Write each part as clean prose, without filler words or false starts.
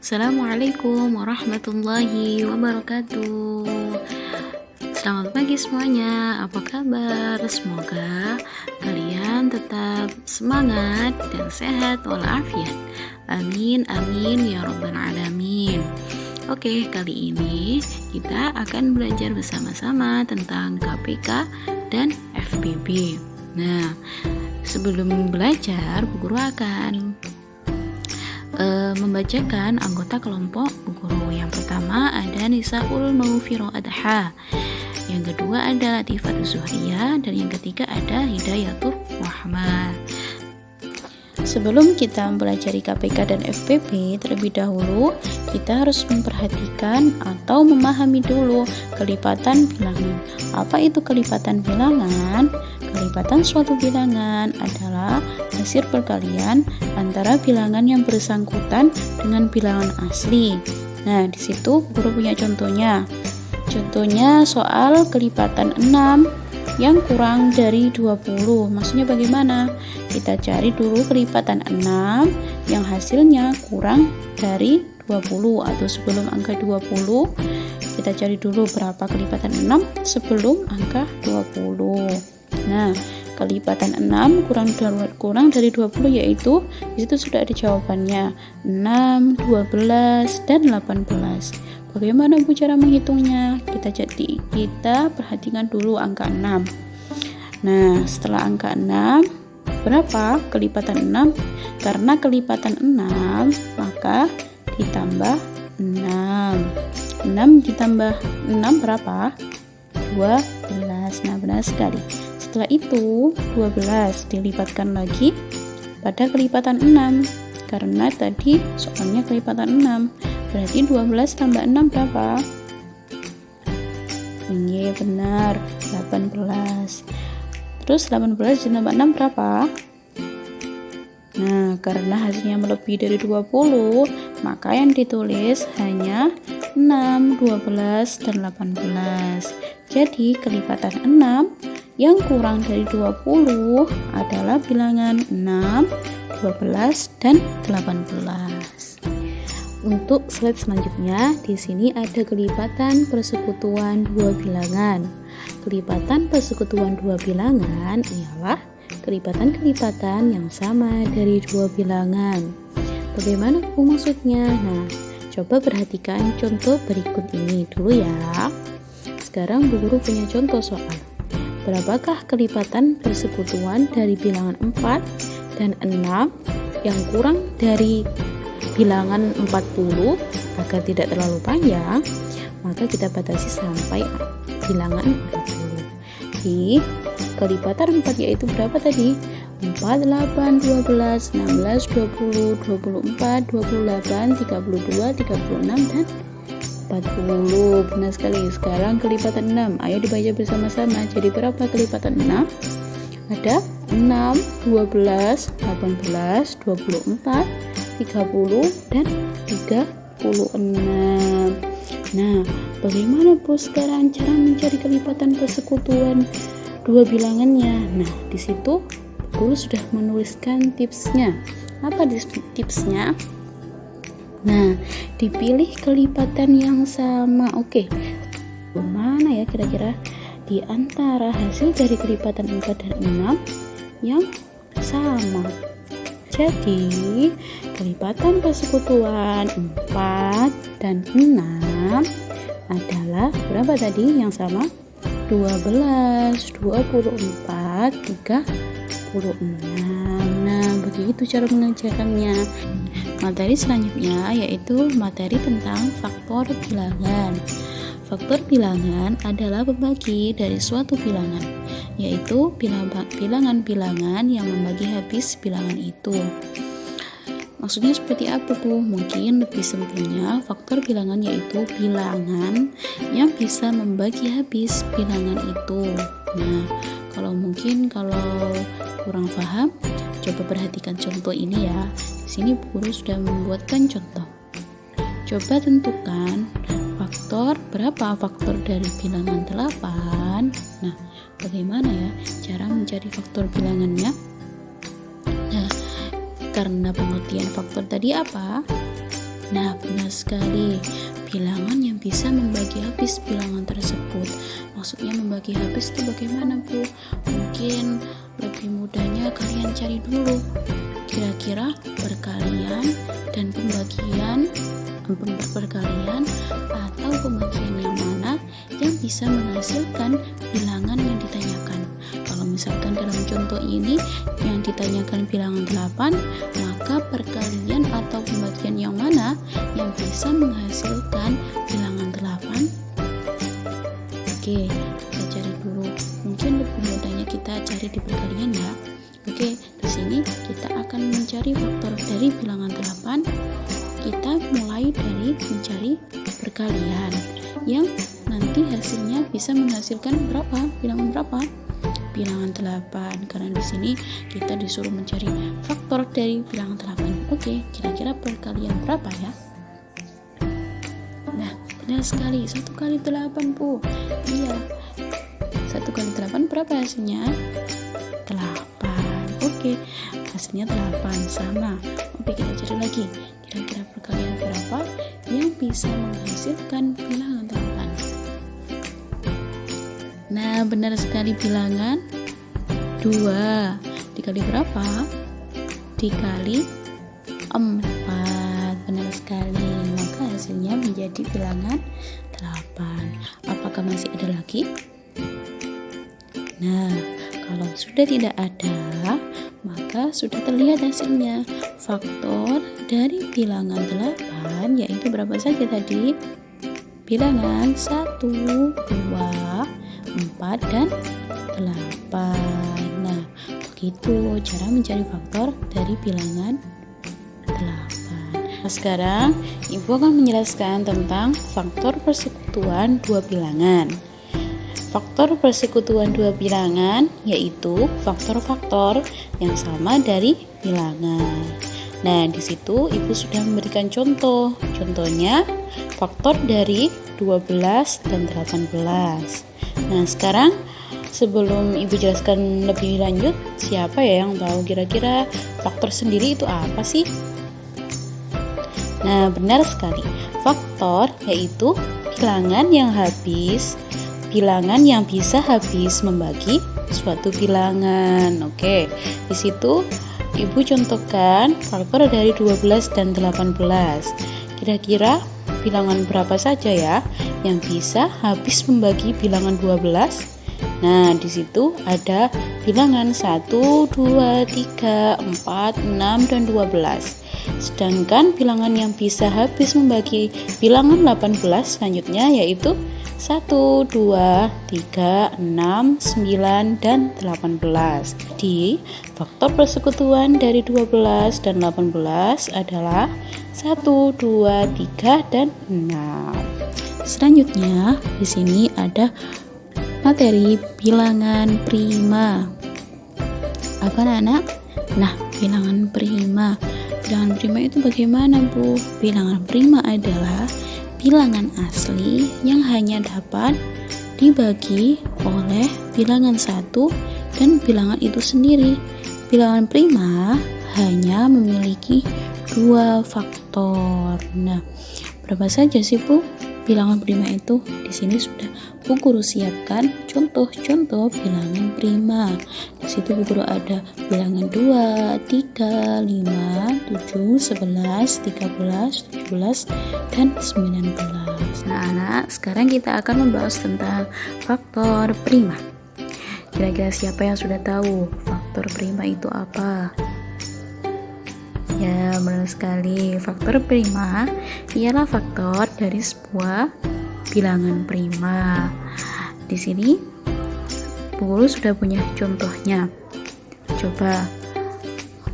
Assalamualaikum warahmatullahi wabarakatuh. Selamat pagi semuanya, apa kabar? Semoga kalian tetap semangat dan sehat walafiat. Amin, amin ya rabbal alamin. Oke, kali ini kita akan belajar bersama-sama tentang KPK dan FPB. Nah, sebelum belajar, Bu Guru akan membacakan anggota kelompok Bu Guru. Yang pertama ada Nisaul Maufiroh Adha, yang kedua ada Latifatul Zuhriyah, dan yang ketiga ada Hidayatul Rahmah. Sebelum kita mempelajari KPK dan FPB, terlebih dahulu kita harus memperhatikan atau memahami dulu kelipatan bilangan. Apa itu kelipatan bilangan? Kelipatan suatu bilangan adalah hasil perkalian antara bilangan yang bersangkutan dengan bilangan asli. Nah, di situ Guru punya contohnya. Contohnya soal kelipatan 6 yang kurang dari 20. Maksudnya bagaimana? Kita cari dulu kelipatan 6 yang hasilnya kurang dari 20 atau sebelum angka 20. Kita cari dulu berapa kelipatan 6 sebelum angka 20. Nah, kelipatan 6 kurang dari 20 yaitu di situ sudah ada jawabannya 6, 12 dan 18. Bagaimana Bu cara menghitungnya? Kita perhatikan dulu angka 6. Nah, setelah angka 6 berapa kelipatan 6? Karena kelipatan 6 maka ditambah 6. 6 ditambah 6 berapa? 12. Nah, benar sekali. Setelah itu 12 dilipatkan lagi pada kelipatan 6 karena tadi soalnya kelipatan 6. Berarti 12 tambah 6 berapa? Iya benar, 18. Terus 18 ditambah 6 berapa? Nah, karena hasilnya melebihi dari 20, maka yang ditulis hanya 6, 12, dan 18. Jadi kelipatan 6 yang kurang dari 20 adalah bilangan 6, 12, dan 18. Untuk slide selanjutnya, di sini ada kelipatan persekutuan dua bilangan. Kelipatan persekutuan dua bilangan ialah kelipatan-kelipatan yang sama dari dua bilangan. Bagaimana Bu maksudnya? Nah, coba perhatikan contoh berikut ini dulu ya. Sekarang Bu Guru punya contoh soal. Berapakah kelipatan persekutuan dari bilangan 4 dan 6 yang kurang dari bilangan 40? Agar tidak terlalu panjang, maka kita batasi sampai bilangan 40. Di kelipatan 4 yaitu berapa tadi? 4, 8, 12, 16, 20, 24, 28, 32, 36, dan 40. Benar sekali. Sekarang kelipatan 6. Ayo dibaca bersama-sama. Jadi berapa kelipatan 6? Ada 6, 12, 18, 24, 30, dan 36. Nah, bagaimana Bu sekarang cara mencari kelipatan persekutuan dua bilangannya? Nah, di situ Guru sudah menuliskan tipsnya. Apa tipsnya? Nah, dipilih kelipatan yang sama. Oke, mana ya kira-kira di antara hasil dari kelipatan 4 dan 6 yang sama? Jadi, kelipatan persekutuan 4 dan 6 adalah berapa tadi yang sama? 12, 24, 36. Nah, begitu cara mengerjakannya. Materi selanjutnya yaitu materi tentang faktor bilangan. Faktor bilangan adalah pembagi dari suatu bilangan, yaitu bilangan-bilangan yang membagi habis bilangan itu. Maksudnya seperti apa Bu? Mungkin lebih simpelnya faktor bilangan yaitu bilangan yang bisa membagi habis bilangan itu. Nah, kalau kurang paham, coba perhatikan contoh ini ya. Di sini Bu Guru sudah membuatkan contoh. Coba tentukan berapa faktor dari bilangan 8. Nah, bagaimana ya cara mencari faktor bilangannya? Nah, karena pengertian faktor tadi apa? Nah, benar sekali. Bilangan yang bisa membagi habis bilangan tersebut. Maksudnya membagi habis itu bagaimana, Bu? Mungkin lebih mudahnya kalian cari dulu. Kira-kira perkalian dan perkalian atau pembagian yang mana yang bisa menghasilkan bilangan yang ditanyakan. Kalau misalkan dalam contoh ini yang ditanyakan bilangan 8, maka perkalian atau pembagian yang mana yang bisa menghasilkan bilangan 8? Oke, kita cari dulu. Mungkin lebih mudahnya kita cari di perkalian ya. Oke, di sini kita akan mencari faktor dari bilangan 8. Kita mulai dari mencari perkalian yang nanti hasilnya bisa menghasilkan berapa? Bilangan berapa? Bilangan 8. Karena di sini kita disuruh mencari faktor dari bilangan 8. Oke, kira-kira perkalian berapa ya? Nah, benar sekali. 1 kali 8, Bu. Iya. 1 kali 8 berapa hasilnya? 8. Oke, hasilnya 8 sama. Oke, kita cari lagi. Kira-kira perkalian berapa yang bisa menghasilkan bilangan 8? Nah, benar sekali, bilangan 2. Dikali berapa? Dikali 4. Benar sekali. Maka hasilnya menjadi bilangan 8. Apakah masih ada lagi? Nah, kalau sudah tidak ada, maka sudah terlihat hasilnya. Faktor dari bilangan 8 yaitu berapa saja tadi? Bilangan 1, 2, 4, dan 8. Nah, begitu cara mencari faktor dari bilangan 8. Nah, sekarang Ibu akan menjelaskan tentang faktor persekutuan dua bilangan. Faktor persekutuan dua bilangan yaitu faktor-faktor yang sama dari bilangan. Nah, di situ Ibu sudah memberikan contoh. Contohnya faktor dari 12 dan 18. Nah, sekarang sebelum Ibu jelaskan lebih lanjut, siapa ya yang tahu kira-kira faktor sendiri itu apa sih? Nah, benar sekali. Faktor yaitu bilangan yang bisa habis membagi suatu bilangan. Oke, di situ Ibu contohkan faktor dari 12 dan 18. Kira-kira bilangan berapa saja ya yang bisa habis membagi bilangan 12? Nah, di situ ada bilangan 1, 2, 3, 4, 6, dan 12. Sedangkan bilangan yang bisa habis membagi bilangan 18 selanjutnya yaitu 1, 2, 3, 6, 9, dan 18. Jadi, faktor persekutuan dari 12 dan 18 adalah 1, 2, 3, dan 6. Selanjutnya, di sini ada materi bilangan prima. Apa, anak? Nah, bilangan prima. Bilangan prima itu bagaimana, Bu? Bilangan prima adalah bilangan asli yang hanya dapat dibagi oleh bilangan satu dan bilangan itu sendiri. Bilangan prima hanya memiliki 2 faktor. Nah, berapa saja sih, Bu, bilangan prima itu? Di sini sudah Bu Guru siapkan contoh-contoh bilangan prima. Di situ Bu Guru ada bilangan 2, 3, 5, 7, 11, 13, 17, dan 19. Nah, anak, sekarang kita akan membahas tentang faktor prima. Kira-kira siapa yang sudah tahu faktor prima itu apa? Ya, benar sekali. Faktor prima ialah faktor dari sebuah bilangan prima. Di sini Bu Guru sudah punya contohnya. Coba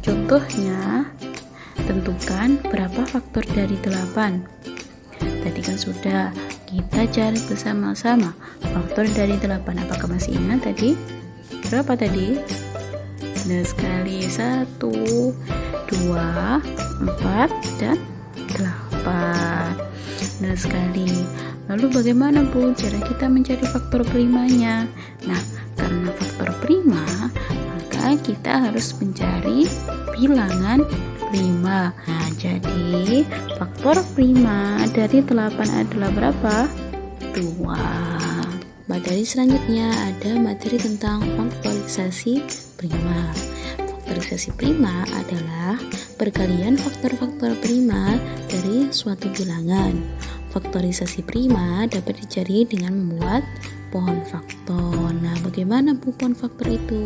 contohnya, tentukan berapa faktor dari 8. Tadi kan sudah kita cari bersama-sama faktor dari 8. Apakah masih ingat tadi? Berapa tadi? Benar sekali, 1, 2, 4, dan 8. Benar sekali. Lalu bagaimana, Bu, cara kita mencari faktor primanya? Nah, karena faktor prima, maka kita harus mencari bilangan prima. Nah, jadi faktor prima dari 8 adalah berapa? 2. Materi selanjutnya ada materi tentang faktorisasi prima. Faktorisasi prima adalah perkalian faktor-faktor prima dari suatu bilangan. Faktorisasi prima dapat dicari dengan membuat pohon faktor. Nah, bagaimana pohon faktor itu?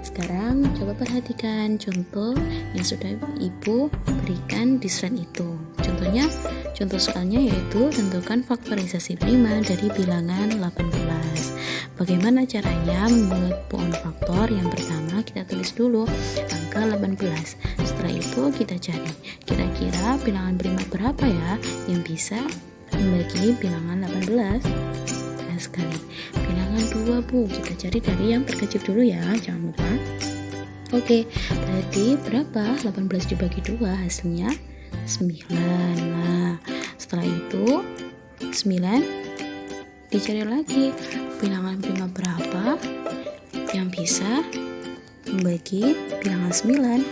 Sekarang coba perhatikan contoh yang sudah Ibu berikan di slide itu. Contoh soalnya yaitu tentukan faktorisasi prima dari bilangan 18. Bagaimana caranya membuat pohon faktor? Yang pertama kita tulis dulu angka 18. Setelah itu kita cari kira-kira bilangan prima berapa ya yang bisa membagi bilangan 18. Sekali bilangan 2 Bu, kita cari dari yang terkecil dulu ya, jangan lupa. Oke, berarti berapa 18 dibagi 2? Hasilnya 9. Nah, setelah itu 9 dicari lagi bilangan prima berapa yang bisa membagi bilangan 9.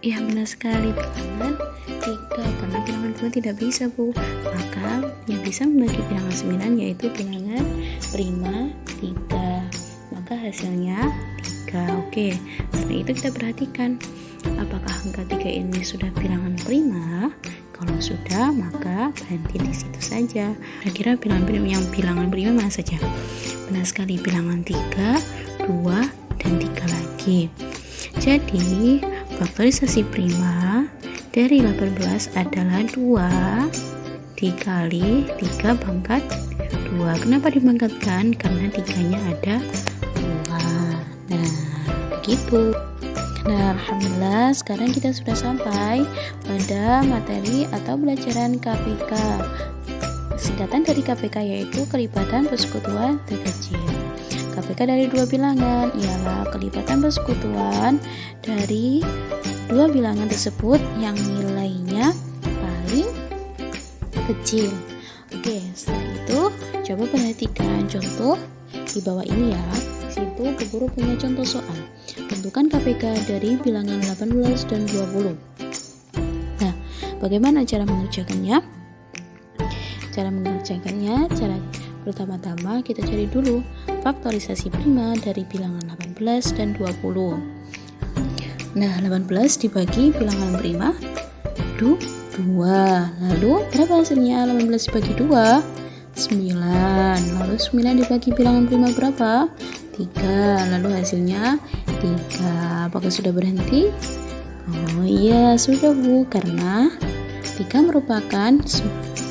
Ya, benar sekali, bilangan 3, karena bilangan 2 tidak bisa Bu. Maka yang bisa membagi bilangan 9 yaitu bilangan prima 3. Maka hasilnya 3. Oke, setelah itu kita perhatikan apakah angka 3 ini sudah bilangan prima. Kalau sudah, maka berhenti di situ saja. Kira-kira bilangan prima mana saja? Benar sekali, bilangan 3, 2, dan 3 lagi. Jadi faktorisasi prima dari 18 adalah 2 dikali 3 pangkat 2. Kenapa dipangkatkan? Karena 3-nya ada 2. Nah, begitu. Nah, alhamdulillah sekarang kita sudah sampai pada materi atau pelajaran KPK. Singkatan dari KPK yaitu kelipatan persekutuan terkecil. KPK dari dua bilangan ialah kelipatan persekutuan dari dua bilangan tersebut yang nilainya paling kecil. Oke, setelah itu coba perhatikan contoh di bawah ini ya. Situ Bu Guru punya contoh soal. Tentukan KPK dari bilangan 18 dan 20. Nah, bagaimana cara mengerjakannya? Cara pertama-tama kita cari dulu faktorisasi prima dari bilangan 18 dan 20. Nah, 18 dibagi bilangan prima 2. Lalu berapa hasilnya? 18 dibagi 2 9. Lalu 9 dibagi bilangan prima berapa? 3. Lalu hasilnya 3. Apakah sudah berhenti? Oh iya, sudah Bu, karena 3 merupakan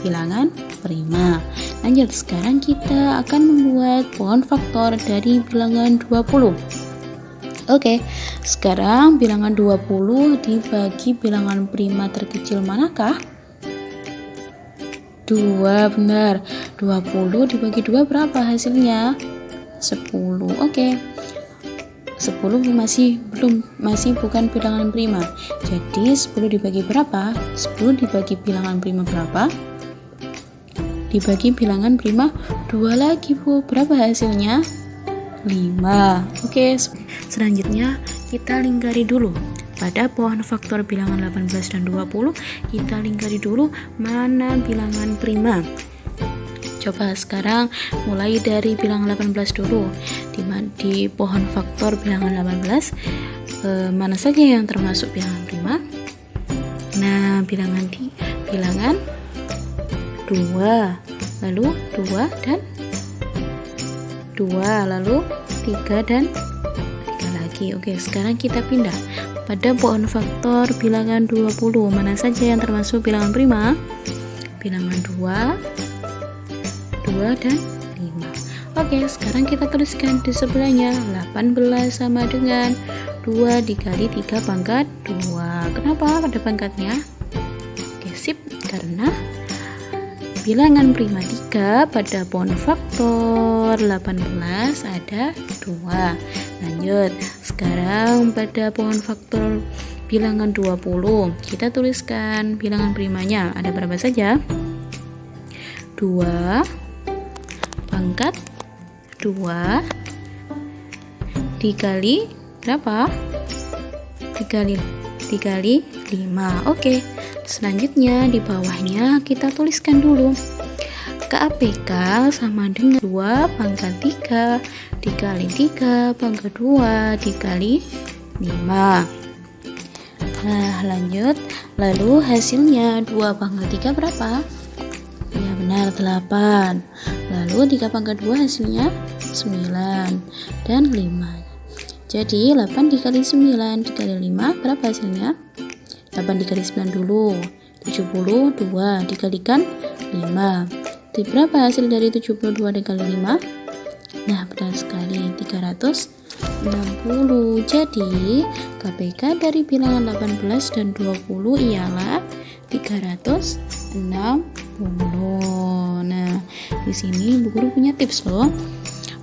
bilangan prima. Lanjut, sekarang kita akan membuat pohon faktor dari bilangan 20. Oke, sekarang bilangan 20 dibagi bilangan prima terkecil manakah? 2, benar. 20 dibagi 2 berapa hasilnya? 10. Oke. 10 masih bukan bilangan prima. Jadi 10 dibagi berapa? 10 dibagi bilangan prima berapa? Dibagi bilangan prima 2 lagi Bu. Berapa hasilnya? 5. Oke, selanjutnya kita lingkari dulu. Pada pohon faktor bilangan 18 dan 20, kita lingkari dulu mana bilangan prima. Coba sekarang mulai dari bilangan 18 dulu. Di pohon faktor bilangan 18, mana saja yang termasuk bilangan prima? Nah, bilangan 2, lalu 2 dan 2, lalu 3 dan 3 lagi. Oke, sekarang kita pindah pada pohon faktor bilangan 20. Mana saja yang termasuk bilangan prima? Bilangan 2 dan 5. Oke, sekarang kita tuliskan di sebelahnya 18 sama dengan 2 dikali 3 pangkat 2. Kenapa pada pangkatnya? Oke, sip, karena bilangan prima 3 pada pohon faktor 18 ada 2. Lanjut, sekarang pada pohon faktor bilangan 20 kita tuliskan bilangan primanya ada berapa saja? 2 pangkat 2 dikali berapa? Dikali dikali 5. Oke, selanjutnya di bawahnya kita tuliskan dulu. KAPK sama dengan 2 pangkat 3 dikali 3 pangkat 2 dikali 5. Nah, lanjut. Lalu hasilnya 2 pangkat 3 berapa? Ya benar, 8. Lalu 3 pangkat 2 hasilnya 9 dan 5. Jadi 8 dikali 9 dikali 5 berapa hasilnya? 8 dikali 9 dulu, 72 dikalikan 5. Berapa hasil dari 72 dikali 5? Nah, benar sekali, 360. Jadi KPK dari bilangan 18 dan 20 ialah 360. Nah, di sini Bu Guru punya tips loh.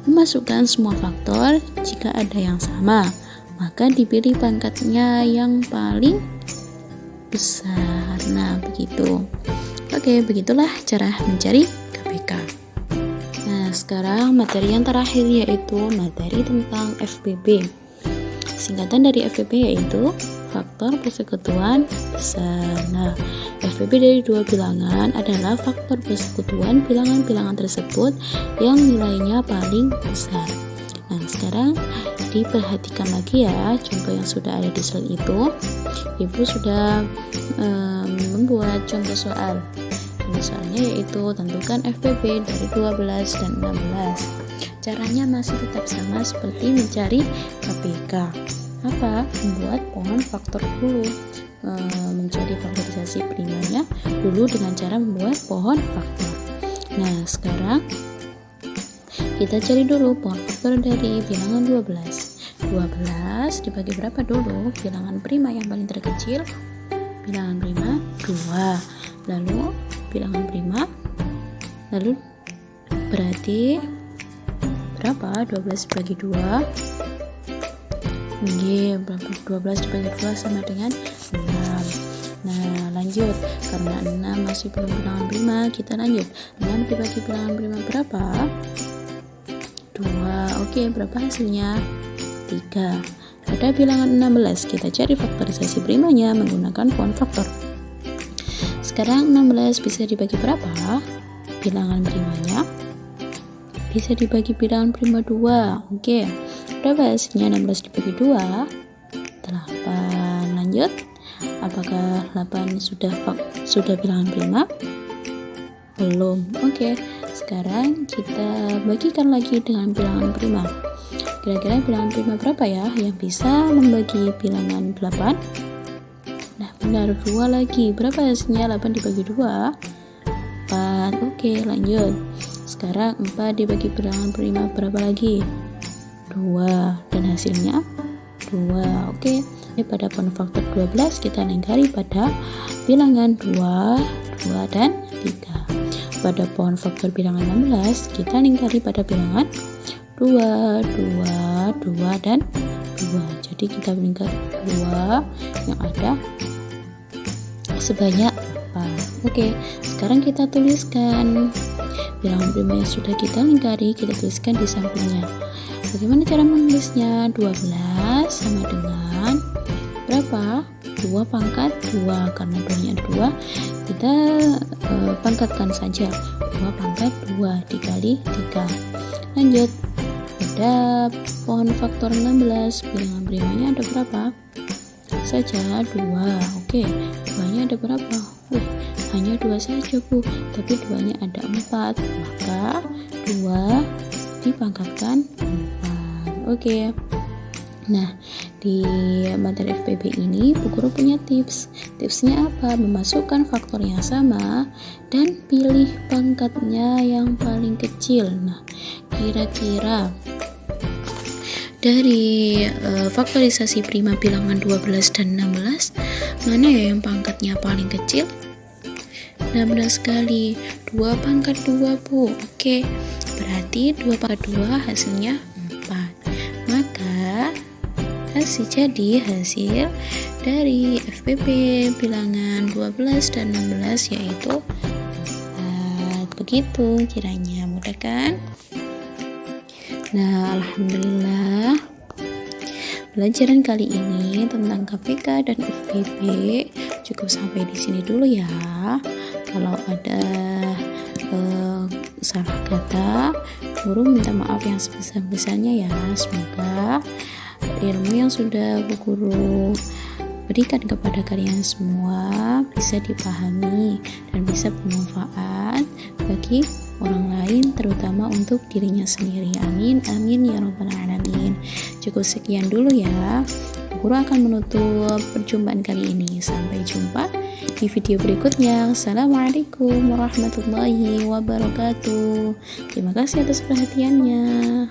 Memasukkan semua faktor, jika ada yang sama, maka dipilih pangkatnya yang paling besar. Nah, begitu. Oke, begitulah cara mencari KPK. Nah, sekarang materi yang terakhir yaitu materi tentang FPB. Singkatan dari FPB yaitu faktor persekutuan besar. Nah, FPB dari dua bilangan adalah faktor persekutuan bilangan-bilangan tersebut yang nilainya paling besar. Nah, sekarang diperhatikan lagi ya contoh yang sudah ada di slide itu. Ibu sudah membuat contoh soal. Contoh soalnya yaitu tentukan FPB dari 12 dan 16. Caranya masih tetap sama seperti mencari KPK. Apa? Membuat pohon faktor dulu, mencari faktorisasi primanya dulu dengan cara membuat pohon faktor. Nah, sekarang kita cari dulu pohon faktor dari bilangan 12. 12 dibagi berapa dulu? Bilangan prima yang paling terkecil, bilangan prima 2. Lalu bilangan prima, lalu berarti berapa? 12 dibagi 2. Oke, 12 dibagi 2 sama dengan 6. Nah, lanjut. Karena 6 masih belum bilangan prima, kita lanjut. 6 dibagi bilangan prima berapa? 2. Oke, berapa hasilnya? 3. Pada bilangan 16, kita cari faktorisasi primanya menggunakan pohon faktor. Sekarang 16 bisa dibagi berapa? Bilangan primanya bisa dibagi bilangan prima 2. Oke. Berapa hasilnya? 16 dibagi 2? 8. Lanjut. Apakah 8 sudah bilangan prima? Belum. Oke. Sekarang kita bagikan lagi dengan bilangan prima. Kira-kira bilangan prima berapa ya yang bisa membagi bilangan 8? Nah, benar, 2 lagi. Berapa hasilnya? 8 dibagi 2? 4. Oke, lanjut. Sekarang 4 dibagi bilangan prima berapa lagi? 2. Dan hasilnya 2. Oke. Pada pohon faktor 12 kita lingkari pada bilangan 2, 2 dan 3. Pada pohon faktor bilangan 16 kita lingkari pada bilangan 2, 2, 2 dan 2. Jadi kita lingkari 2 yang ada sebanyak 4. Oke, sekarang kita tuliskan bilangan prima yang sudah kita lingkari, kita tuliskan di sampingnya. Bagaimana cara menulisnya? 12 sama dengan berapa? 2 pangkat 2, karena 2-nya ada 2, kita pangkatkan saja. 2 pangkat 2 dikali 3. Lanjut. Pada pohon faktor 16, bilangan primanya ada berapa? Saja 2. Oke, 2-nya ada berapa? Hanya 2 saja, Bu. Tapi 2-nya ada 4. Maka 2 dipangkatkan 4. Oke. Nah, di materi FPB ini Bu Guru punya tips. Tipsnya apa? Memasukkan faktor yang sama dan pilih pangkatnya yang paling kecil. Nah, kira-kira dari faktorisasi prima bilangan 12 dan 16, mana ya yang pangkatnya paling kecil? Nah, benar sekali, 2 pangkat 2, Bu. Oke, berarti 2 pangkat 2 hasilnya 4. Maka hasil dari FPB bilangan 12 dan 16 yaitu 4. Begitu kiranya, mudah kan? Nah, alhamdulillah Pelajaran kali ini tentang KPK dan FPB cukup sampai di sini dulu ya. Kalau ada salah kata, guru minta maaf yang sebesar-besarnya ya. Semoga ilmu yang sudah Bu Guru berikan kepada kalian semua bisa dipahami dan bisa bermanfaat bagi orang lain, terutama untuk dirinya sendiri. Amin, amin ya rabbal alamin. Cukup sekian dulu ya. Guru akan menutup perjumpaan kali ini. Sampai jumpa di video berikutnya. Assalamualaikum warahmatullahi wabarakatuh. Terima kasih atas perhatiannya.